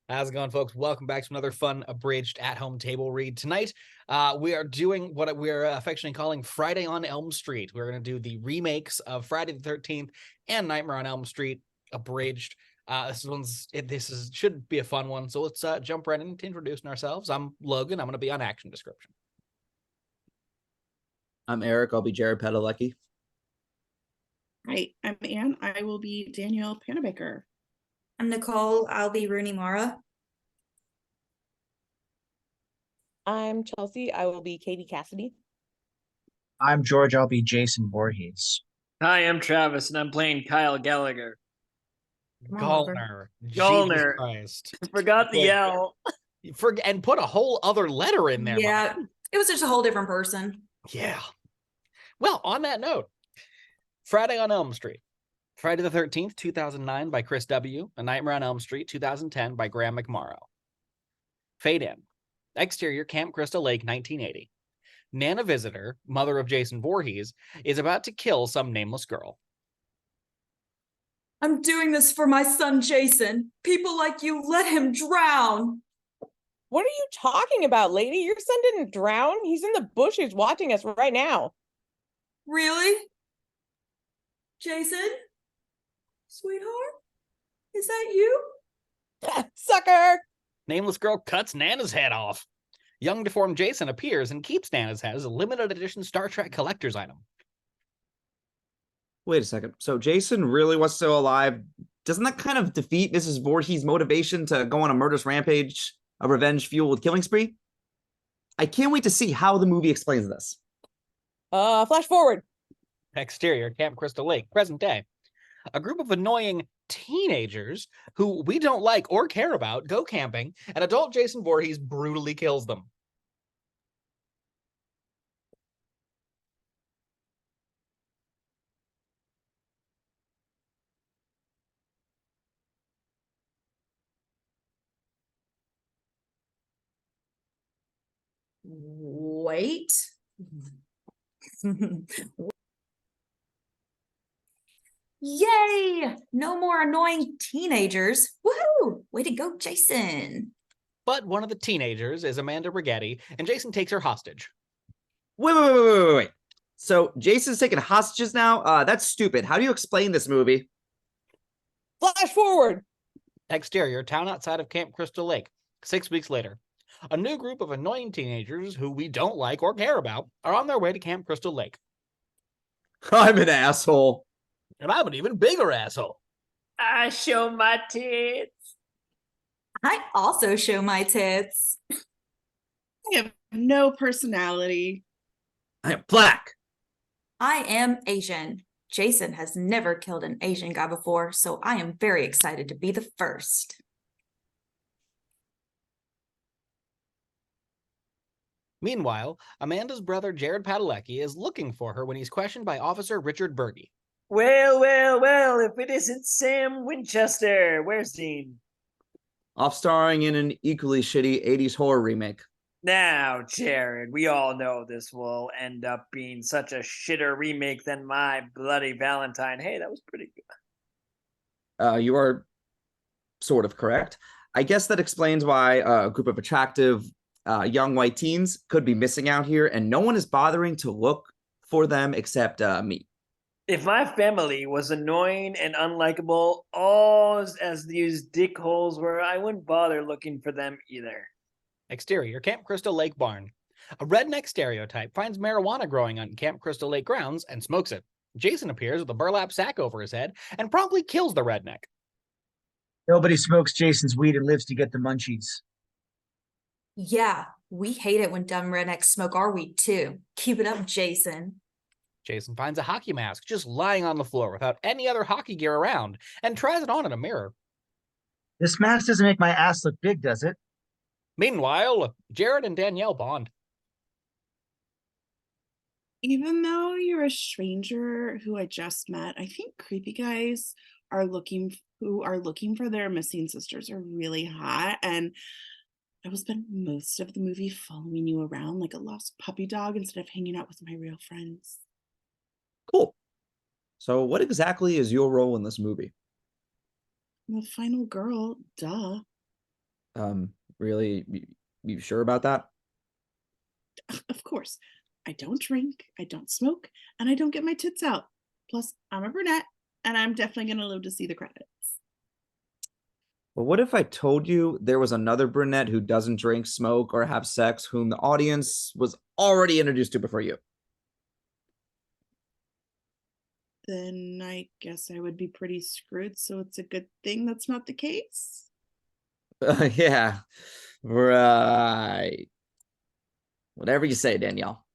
How's it going, folks? Welcome back to another fun Abridged at-home table read. Tonight, we are doing what we're affectionately calling Friday on Elm Street. We're going to do the remakes of Friday the 13th and Nightmare on Elm Street Abridged. This should be a fun one, so let's jump right into introducing ourselves. I'm Logan. I'm going to be on action description. I'm Erik. I'll be Jared Padalecki. Hi, I'm Anne. I will be Danielle Panabaker. I'm Nicole. I'll be Rooney Mara. I'm Chelsea. I will be Katie Cassidy. I'm George. I'll be Jason Voorhees. Hi, I'm Travis, and I'm playing Kyle Gallagher. Gallner. Gallner. Christ. Forgot the L. And put a whole other letter in there. Yeah, it was just a whole different person. Yeah. Well, on that note, Friday on Elm Street. Friday the 13th, 2009 by Chris W. A Nightmare on Elm Street, 2010 by Graham McMorrow. Fade in. Exterior, Camp Crystal Lake, 1980. Nana Visitor, mother of Jason Voorhees, is about to kill some nameless girl. I'm doing this for my son, Jason. People like you, let him drown. What are you talking about, lady? Your son didn't drown. He's in the bushes watching us right now. Really? Jason? Sweetheart? Is that you? Sucker! Nameless girl cuts Nana's head off. Young deformed Jason appears and keeps Nana's head as a limited edition Star Trek collector's item. Wait a second. So Jason really was still alive. Doesn't that kind of defeat Mrs. Voorhees' motivation to go on a murderous rampage, a revenge-fueled killing spree? I can't wait to see how the movie explains this. Flash forward. Exterior, Camp Crystal Lake, present day. A group of annoying teenagers who we don't like or care about go camping, and adult Jason Voorhees brutally kills them. Wait. Yay! No more annoying teenagers. Woohoo! Way to go, Jason. But one of the teenagers is Amanda Righetti, and Jason takes her hostage. Wait. So Jason's taking hostages now? That's stupid. How do you explain this movie? Flash forward. Exterior, town outside of Camp Crystal Lake. 6 weeks later. A new group of annoying teenagers who we don't like or care about are on their way to Camp Crystal Lake. I'm an asshole. And I'm an even bigger asshole. I show my tits. I also show my tits. I have no personality. I am black. I am Asian. Jason has never killed an Asian guy before, so I am very excited to be the first. Meanwhile, Amanda's brother Jared Padalecki is looking for her when he's questioned by Officer Richard Burgi. Well, if it isn't Sam Winchester, where's Dean? Off starring in an equally shitty 80s horror remake. Now, Jared, we all know this will end up being such a shitter remake than My Bloody Valentine. Hey, that was pretty good. You are sort of correct. I guess that explains why a group of attractive young white teens could be missing out here, and no one is bothering to look for them except me. If my family was annoying and unlikable, all as these dickholes were, I wouldn't bother looking for them either. Exterior, Camp Crystal Lake barn. A redneck stereotype finds marijuana growing on Camp Crystal Lake grounds and smokes it. Jason appears with a burlap sack over his head and promptly kills the redneck. Nobody smokes Jason's weed and lives to get the munchies. Yeah, we hate it when dumb rednecks smoke our weed too. Keep it up, Jason. Jason finds a hockey mask just lying on the floor without any other hockey gear around and tries it on in a mirror. This mask doesn't make my ass look big, does it? Meanwhile, Jared and Danielle bond. Even though you're a stranger who I just met, I think creepy guys who are looking for their missing sisters are really hot. And I will spend most of the movie following you around like a lost puppy dog instead of hanging out with my real friends. Cool. So what exactly is your role in this movie? I'm the final girl, duh. Really? You sure about that? Of course. I don't drink, I don't smoke, and I don't get my tits out. Plus, I'm a brunette, and I'm definitely going to live to see the credits. Well, what if I told you there was another brunette who doesn't drink, smoke, or have sex, whom the audience was already introduced to before you? Then I guess I would be pretty screwed, so it's a good thing that's not the case. Yeah, right. Whatever you say, Danielle.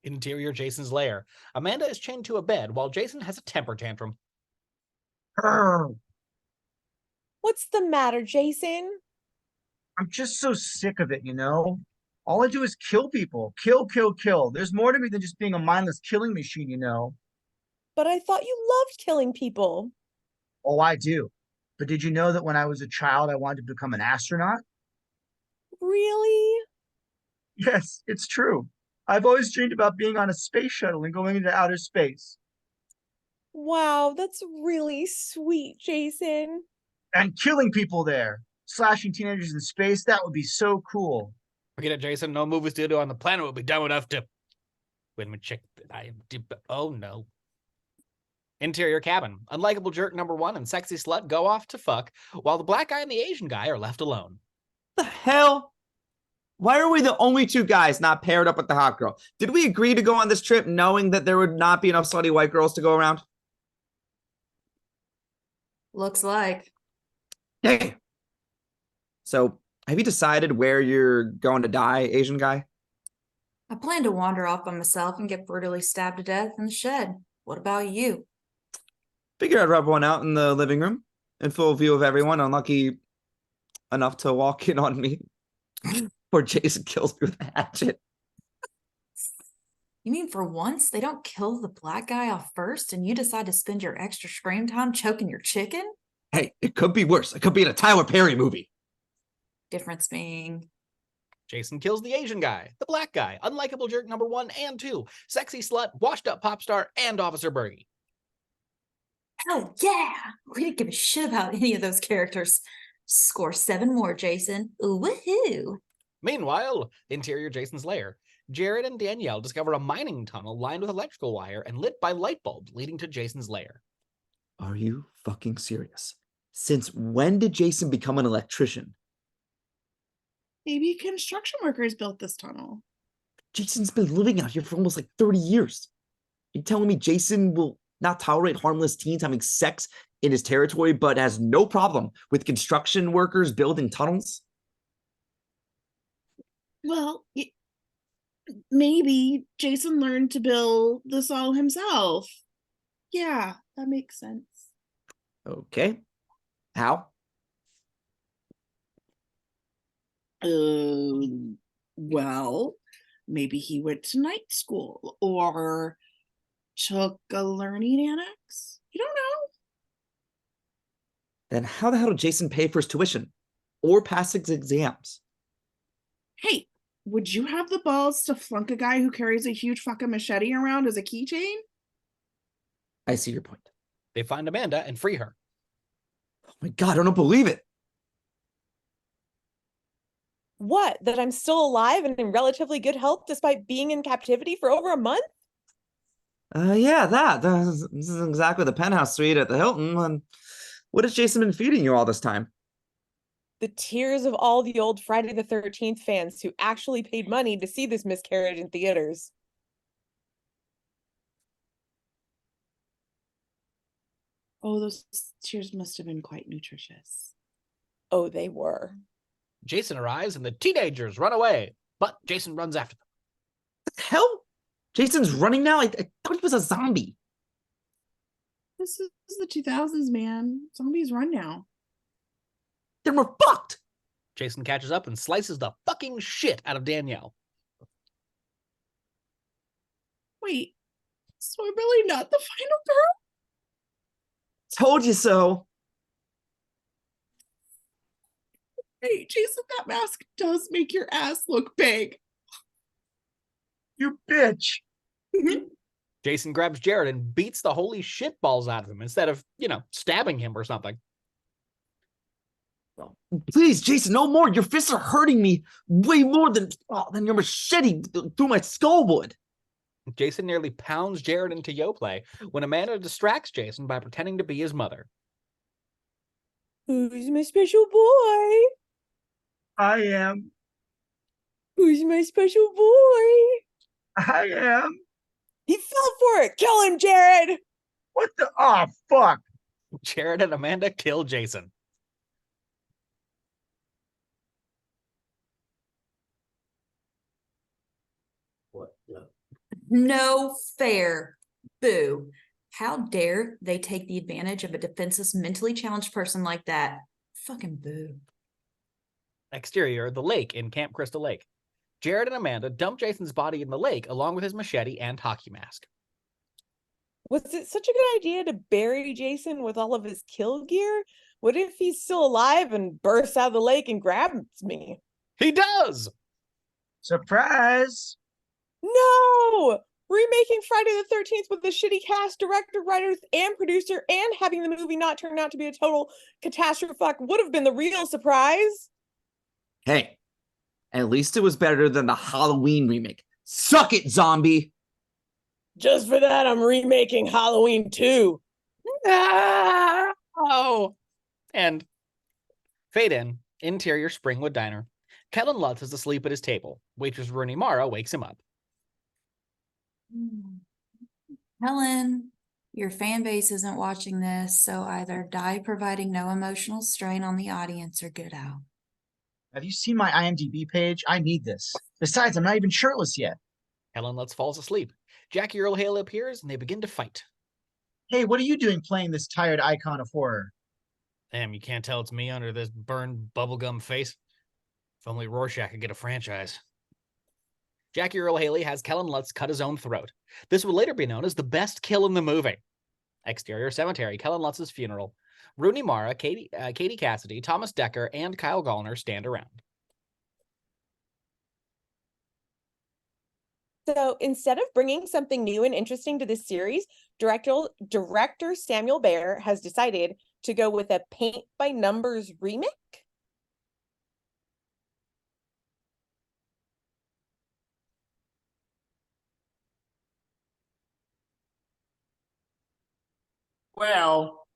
Interior Jason's lair. Amanda is chained to a bed while Jason has a temper tantrum. What's the matter, Jason? I'm just so sick of it, you know? All I do is kill people. Kill, kill, kill. There's more to me than just being a mindless killing machine, you know? But I thought you loved killing people. Oh, I do. But did you know that when I was a child, I wanted to become an astronaut? Really? Yes, it's true. I've always dreamed about being on a space shuttle and going into outer space. Wow, that's really sweet, Jason. And killing people there. Slashing teenagers in space, that would be so cool. Forget it, Jason. No movie studio on the planet will be dumb enough to... Wait a minute, check. Oh, no. Interior cabin. Unlikable jerk number 1 and sexy slut go off to fuck, while the black guy and the Asian guy are left alone. The hell? Why are we the only two guys not paired up with the hot girl? Did we agree to go on this trip knowing that there would not be enough slutty white girls to go around? Looks like. Hey. So, have you decided where you're going to die, Asian guy? I plan to wander off by myself and get brutally stabbed to death in the shed. What about you? Figured I'd rub one out in the living room in full view of everyone, unlucky enough to walk in on me. Or Jason kills me with a hatchet. You mean for once they don't kill the black guy off first and you decide to spend your extra scream time choking your chicken? Hey, it could be worse. It could be in a Tyler Perry movie. Difference being... Jason kills the Asian guy, the black guy, unlikable jerk number 1 and 2, sexy slut, washed up pop star, and Officer Burgi. Hell yeah! We didn't give a shit about any of those characters. Score 7 more, Jason. Woohoo! Meanwhile, interior Jason's lair. Jared and Danielle discover a mining tunnel lined with electrical wire and lit by light bulbs leading to Jason's lair. Are you fucking serious? Since when did Jason become an electrician? Maybe construction workers built this tunnel. Jason's been living out here for almost like 30 years. You telling me Jason will not tolerate harmless teens having sex in his territory, but has no problem with construction workers building tunnels? Well, maybe Jason learned to build this all himself. Yeah, that makes sense. Okay. How? Well, maybe he went to night school or took a learning annex. You don't know. Then how the hell did Jason pay for his tuition or pass his exams? Hey, would you have the balls to flunk a guy who carries a huge fucking machete around as a keychain? I see your point. They find Amanda and free her. Oh my God, I don't believe it. What? That I'm still alive and in relatively good health despite being in captivity for over a month? Yeah, this is exactly the penthouse suite at the Hilton. And what has Jason been feeding you all this time? The tears of all the old Friday the 13th fans who actually paid money to see this miscarriage in theaters. Oh, those tears must have been quite nutritious. Oh, they were. Jason arrives and the teenagers run away, but Jason runs after them. What the hell? Jason's running now? I thought he was a zombie. This is the 2000s, man. Zombies run now. Then we're fucked. Jason catches up and slices the fucking shit out of Danielle. Wait, so I'm really not the final girl? Told you so. Hey, Jason, that mask does make your ass look big. You bitch. Jason grabs Jared and beats the holy shit balls out of him instead of, stabbing him or something. Please, Jason, no more. Your fists are hurting me way more than your machete through my skull would. Jason nearly pounds Jared into Yoplay when Amanda distracts Jason by pretending to be his mother. Who's my special boy? I am. Who's my special boy? I am. He fell for it. Kill him, Jared. What the? Oh, fuck. Jared and Amanda kill Jason. No fair. Boo. How dare they take the advantage of a defenseless, mentally challenged person like that? Fucking boo. Exterior, the lake in Camp Crystal Lake. Jared and Amanda dump Jason's body in the lake along with his machete and hockey mask. Was it such a good idea to bury Jason with all of his kill gear? What if he's still alive and bursts out of the lake and grabs me? He does! Surprise. No! Remaking Friday the 13th with the shitty cast, director, writers, and producer, and having the movie not turn out to be a total catastrophe would have been the real surprise. Hey, at least it was better than the Halloween remake. Suck it, zombie! Just for that, I'm remaking Halloween 2. Ah! Oh. And fade in, interior Springwood Diner. Kellan Lutz is asleep at his table. Waitress Rooney Mara wakes him up. Helen, your fan base isn't watching this, so either die providing no emotional strain on the audience or get out. Have you seen my IMDb page? I need this. Besides, I'm not even shirtless yet. Kellan Lutz falls asleep. Jackie Earl Haley appears and they begin to fight. Hey, what are you doing playing this tired icon of horror? Damn, you can't tell it's me under this burned bubblegum face. If only Rorschach could get a franchise. Jackie Earl Haley has Kellan Lutz cut his own throat. This would later be known as the best kill in the movie. Exterior cemetery, Kellan Lutz's funeral. Rooney Mara, Katie Cassidy, Thomas Dekker, and Kyle Gallner stand around. So instead of bringing something new and interesting to this series, director Samuel Bayer has decided to go with a paint-by-numbers remake. Well,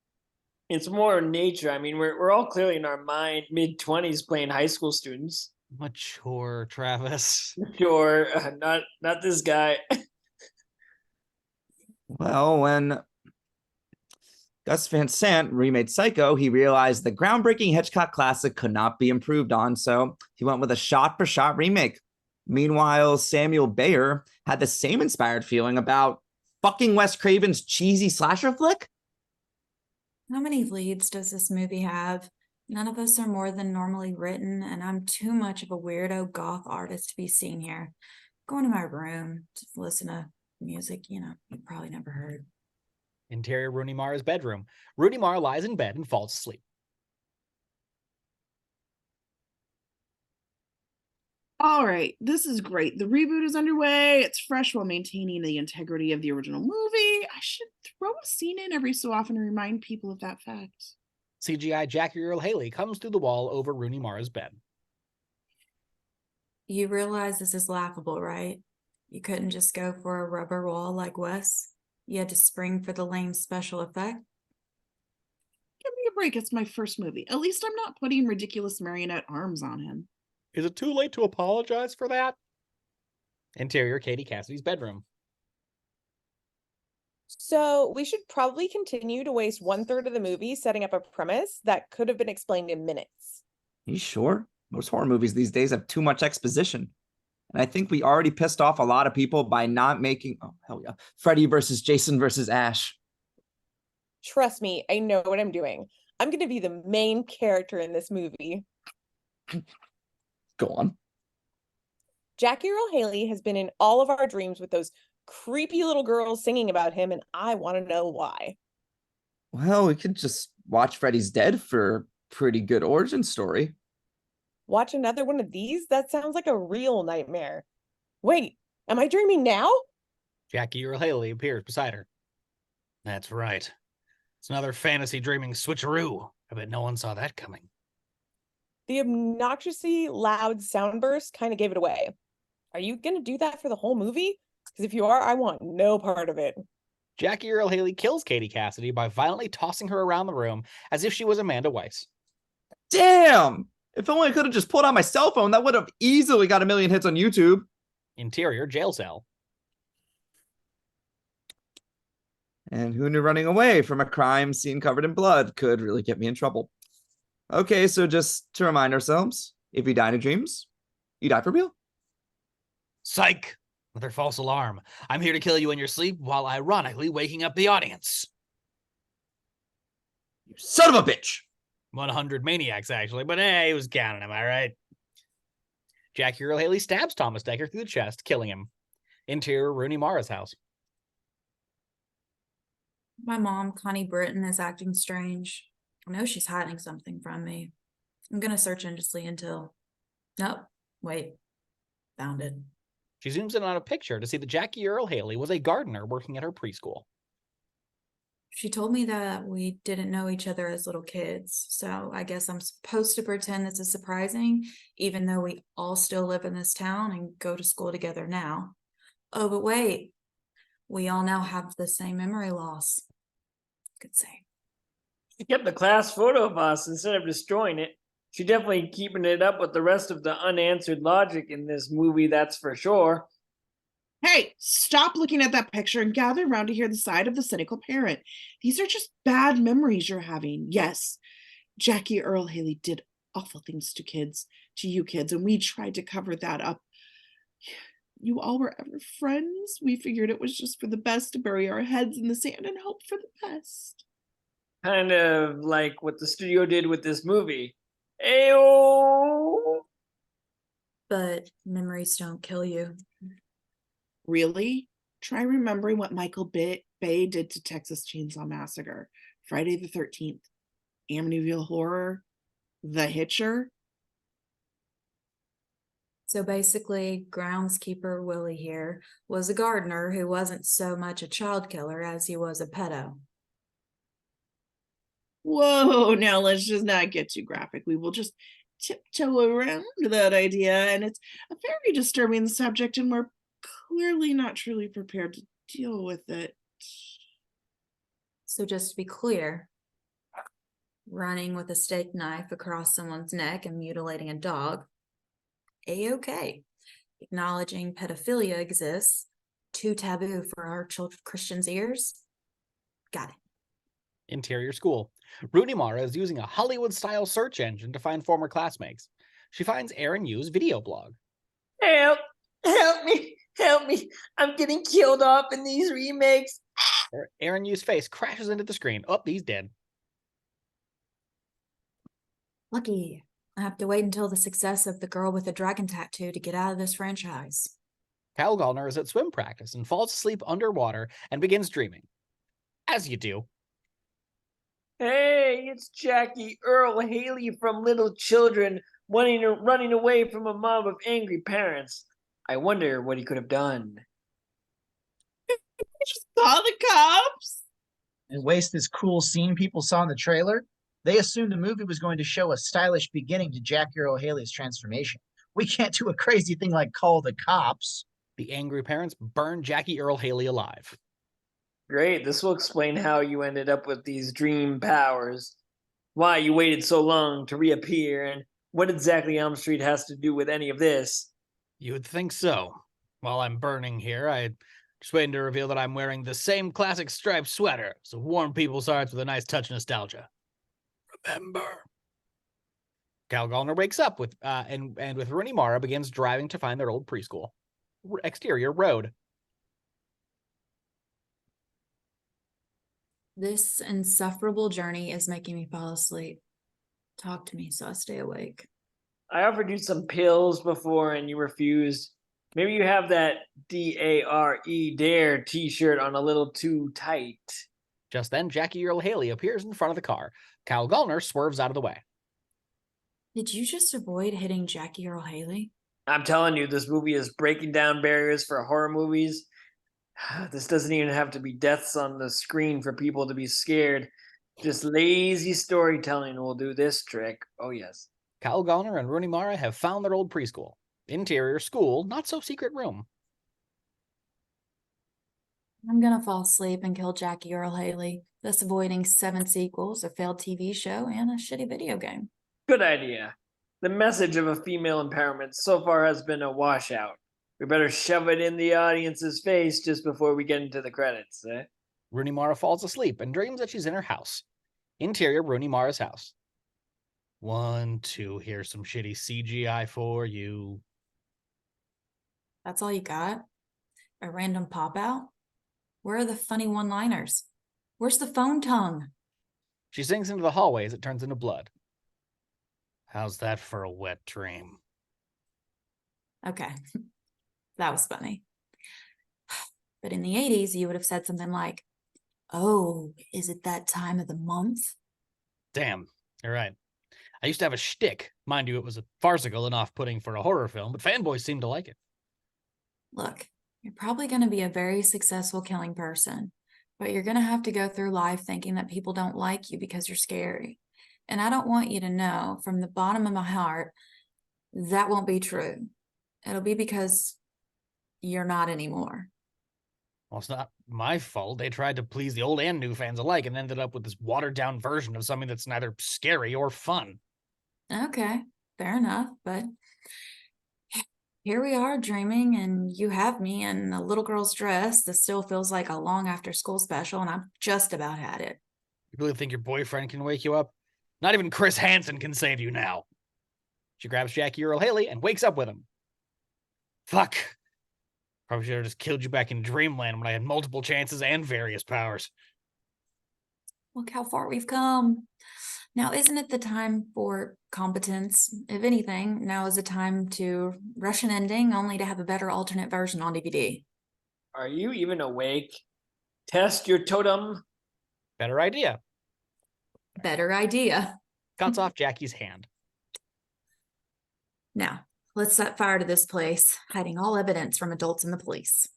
it's more in nature. I mean, we're all clearly in our mind mid-20s playing high school students. Mature, Travis. Sure, not this guy. Well, when Gus Van Sant remade Psycho, he realized the groundbreaking Hitchcock classic could not be improved on, so he went with a shot-for-shot remake. Meanwhile, Samuel Bayer had the same inspired feeling about fucking Wes Craven's cheesy slasher flick. How many leads does this movie have? None of us are more than normally written, and I'm too much of a weirdo goth artist to be seen here. Going to my room to listen to music, you probably never heard. Interior Rooney Mara's bedroom. Rooney Mara lies in bed and falls asleep. All right, this is great. The reboot is underway. It's fresh while maintaining the integrity of the original movie. I should throw a scene in every so often to remind people of that fact. CGI Jackie Earl Haley comes through the wall over Rooney Mara's bed. You realize this is laughable, right? You couldn't just go for a rubber wall like Wes. You had to spring for the lame special effect. Give me a break. It's my first movie. At least I'm not putting ridiculous marionette arms on him. Is it too late to apologize for that? Interior Katie Cassidy's bedroom. So we should probably continue to waste 1/3 of the movie setting up a premise that could have been explained in minutes. You sure? Most horror movies these days have too much exposition. And I think we already pissed off a lot of people by not making, oh, hell yeah, Freddy versus Jason versus Ash. Trust me, I know what I'm doing. I'm going to be the main character in this movie. Go on. Jackie Earl Haley has been in all of our dreams with those creepy little girls singing about him, and I want to know why. Well, we could just watch Freddy's Dead for a pretty good origin story. Watch another one of these? That sounds like a real nightmare. Wait, am I dreaming now? Jackie Earl Haley appears beside her. That's right. It's another fantasy dreaming switcheroo. I bet no one saw that coming. The obnoxiously loud soundburst kind of gave it away. Are you going to do that for the whole movie? Because if you are, I want no part of it. Jackie Earl Haley kills Katie Cassidy by violently tossing her around the room as if she was Amanda Weiss. Damn! If only I could have just pulled out my cell phone, that would have easily got 1 million hits on YouTube. Interior jail cell. And who knew running away from a crime scene covered in blood could really get me in trouble? Okay, so just to remind ourselves, if you die in your dreams, you die for real. Psych! Another false alarm. I'm here to kill you in your sleep while ironically waking up the audience. You son of a bitch! 100 maniacs, actually, but hey, he was counting, am I right? Jackie Earl Haley stabs Thomas Dekker through the chest, killing him. Interior Rooney Mara's house. My mom, Connie Britton, is acting strange. I know she's hiding something from me. I'm gonna search endlessly until... Nope. Wait. Found it. She zooms in on a picture to see that Jackie Earl Haley was a gardener working at her preschool. She told me that we didn't know each other as little kids, so I guess I'm supposed to pretend this is surprising, even though we all still live in this town and go to school together now. Oh, but wait. We all now have the same memory loss. Good say. She kept the class photo of us instead of destroying it. She definitely keeping it up with the rest of the unanswered logic in this movie, that's for sure. Hey, stop looking at that picture and gather around to hear the side of the cynical parent. These are just bad memories you're having. Yes, Jackie Earl Haley did awful things to you kids, and we tried to cover that up. You all were ever friends. We figured it was just for the best to bury our heads in the sand and hope for the best. Kind of like what the studio did with this movie. Ayo! But memories don't kill you. Really? Try remembering what Michael Bay did to Texas Chainsaw Massacre, Friday the 13th, Amityville Horror, The Hitcher. So basically, groundskeeper Willie here was a gardener who wasn't so much a child killer as he was a pedo. Whoa, now let's just not get too graphic. We will just tiptoe around that idea, and it's a very disturbing subject, and we're clearly not truly prepared to deal with it. So just to be clear, running with a steak knife across someone's neck and mutilating a dog, A-okay. Acknowledging pedophilia exists, too taboo for our Christians' ears. Got it. Interior school. Rooney Mara is using a Hollywood-style search engine to find former classmates. She finds Aaron Yu's video blog. Help! Help me! Help me! I'm getting killed off in these remakes. Aaron Yu's face crashes into the screen. Oh, he's dead. Lucky. I have to wait until the success of The Girl with the Dragon Tattoo to get out of this franchise. Gallner is at swim practice and falls asleep underwater and begins dreaming. As you do. Hey, it's Jackie Earl Haley from Little Children running away from a mob of angry parents. I wonder what he could have done. Just saw the cops. And waste this cool scene people saw in the trailer. They assumed the movie was going to show a stylish beginning to Jackie Earl Haley's transformation. We can't do a crazy thing like call the cops. The angry parents burn Jackie Earl Haley alive. Great, this will explain how you ended up with these dream powers. Why you waited so long to reappear, and what exactly Elm Street has to do with any of this. You would think so. While I'm burning here, I just waiting to reveal that I'm wearing the same classic striped sweater, so warm people's hearts with a nice touch of nostalgia. Remember. Gallner wakes up with and with Rooney Mara begins driving to find their old preschool. Exterior road. This insufferable journey is making me fall asleep. Talk to me so I stay awake. I offered you some pills before and you refused. Maybe you have that D-A-R-E dare t-shirt on a little too tight. Just then, Jackie Earl Haley appears in front of the car. Gallner swerves out of the way. Did you just avoid hitting Jackie Earl Haley? I'm telling you, this movie is breaking down barriers for horror movies. This doesn't even have to be deaths on the screen for people to be scared. Just lazy storytelling will do this trick. Oh, yes. Gallner and Rooney Mara have found their old preschool. Interior, school, not so secret room. I'm gonna fall asleep and kill Jackie Earl Haley, thus avoiding 7 sequels, a failed TV show, and a shitty video game. Good idea. The message of a female empowerment so far has been a washout. We better shove it in the audience's face just before we get into the credits, eh? Rooney Mara falls asleep and dreams that she's in her house. Interior, Rooney Mara's house. 1, 2, here's some shitty CGI for you. That's all you got? A random pop-out? Where are the funny one-liners? Where's the phone tongue? She sinks into the hallway as it turns into blood. How's that for a wet dream? Okay, that was funny. But in the 80s, you would have said something like, oh, is it that time of the month? Damn, you're right. I used to have a shtick. Mind you, it was farcical and off-putting for a horror film, but fanboys seemed to like it. Look, you're probably going to be a very successful killing person, but you're going to have to go through life thinking that people don't like you because you're scary. And I don't want you to know from the bottom of my heart that won't be true. It'll be because you're not anymore. Well, it's not my fault. They tried to please the old and new fans alike and ended up with this watered-down version of something that's neither scary or fun. Okay, fair enough, but here we are dreaming, and you have me in a little girl's dress that still feels like a long after school special, and I've just about had it. You really think your boyfriend can wake you up? Not even Chris Hansen can save you now. She grabs Jackie Earl Haley and wakes up with him. Fuck. Probably should have just killed you back in Dreamland when I had multiple chances and various powers. Look how far we've come. Now, isn't it the time for competence? If anything, now is the time to rush an ending only to have a better alternate version on DVD. Are you even awake? Test your totem. Better idea. Better idea. Cuts off Jackie's hand. Now, let's set fire to this place, hiding all evidence from adults and the police.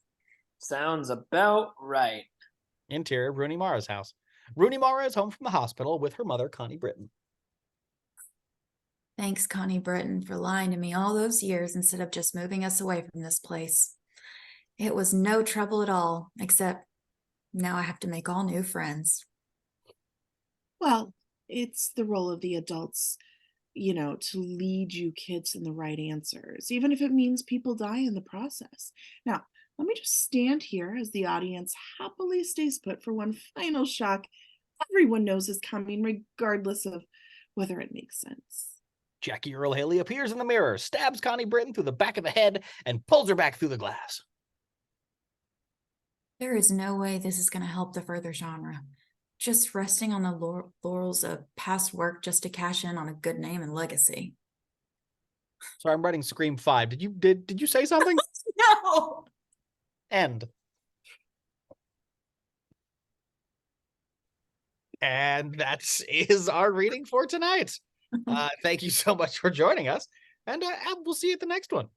Sounds about right. Interior, Rooney Mara's house. Rooney Mara is home from the hospital with her mother, Connie Britton. Thanks, Connie Britton, for lying to me all those years instead of just moving us away from this place. It was no trouble at all, except now I have to make all new friends. Well, it's the role of the adults, to lead you kids in the right answers, even if it means people die in the process. Now, let me just stand here as the audience happily stays put for one final shock everyone knows is coming, regardless of whether it makes sense. Jackie Earl Haley appears in the mirror, stabs Connie Britton through the back of the head, and pulls her back through the glass. There is no way this is going to help the further genre. Just resting on the laurels of past work just to cash in on a good name and legacy. Sorry, I'm writing Scream 5. Did you say something? No! End. And that is our reading for tonight. Thank you so much for joining us, and we'll see you at the next one.